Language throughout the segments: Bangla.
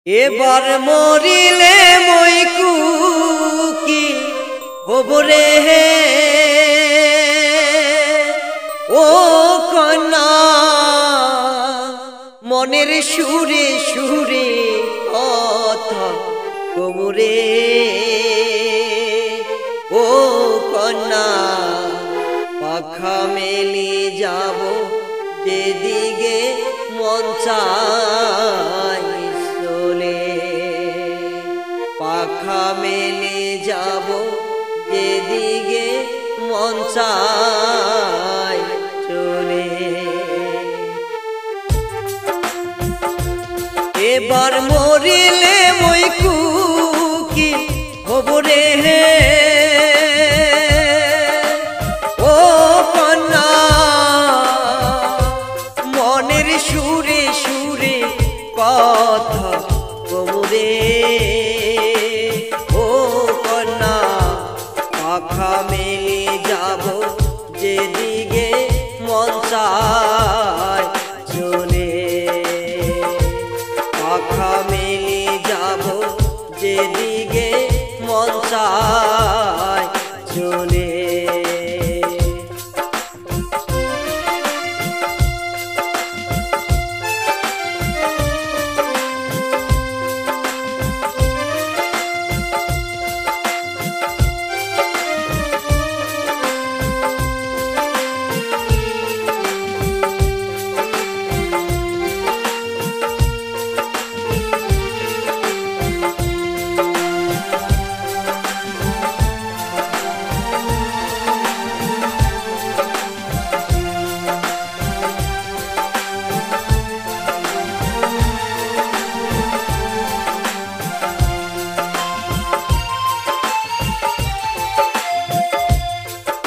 এবার মরিলে মইকু কি হবরে হে ও কন্যা মনের সুরে সুরে কথা কবরে ও কন্যা পাখা মেলি যাব যেদিকে মন চায় চলে পাখা মেলে যাব যেদিকে মন চায় চলে এবার মরিলে মইকু কি হবরে হে ও কন্যা মনের সুরে সুরে কথা কবরে ও কন্যা পাখা মেলে যাব যেদিকে মন চায় চলে পাখা মেলে যাব যেদিকে মন চায় চলে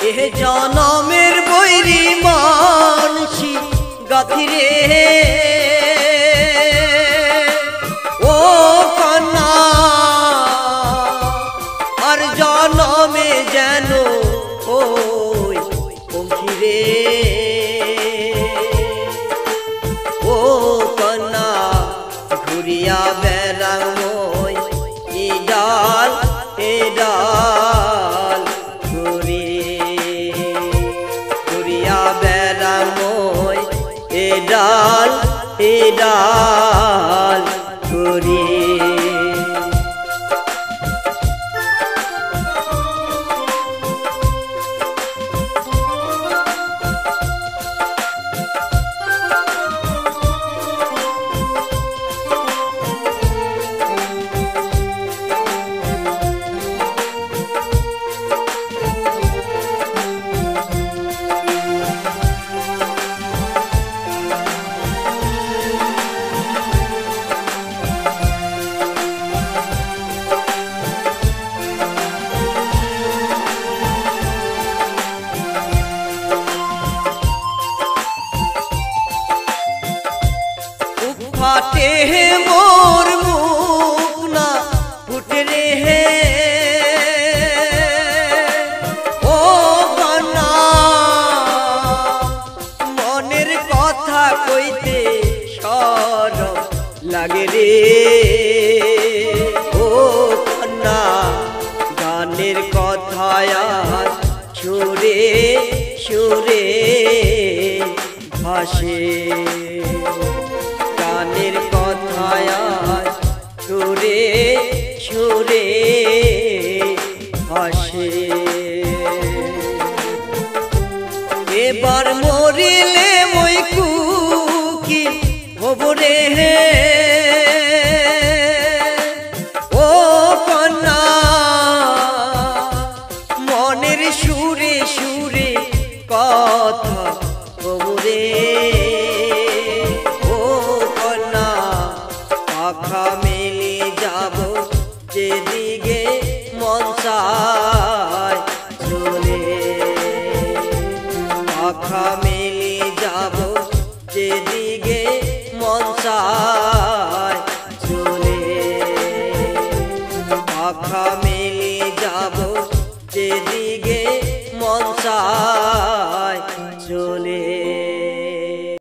এ জনমের বৈরি মানসি গাথিরে ও কন্যা আর জনমে যেন ওই পঙ্খিরে ও কন্যা ঘুরিয়া বেড়াময় এ ডাল ডাল ডাল করি ফাটে মোর মুখ না ফুটে রে ও কন্যা মনের কথা কইতে শরম লাগে রে ও কন্যা গানের কথা আর সুরে সুরে ভাসে গানের কথায় সুরে সুরে হাসে এবার মরিলে মইকু কি হবরে হে ও কন্যা মনের সুরে সুরে কথা কবরে পাখা মেলে যাব যেদিকে মন চায় চলে পাখা মেলে যাব যেদিকে মন চায় চলে পাখা মেলে যাব যেদিকে মন চায়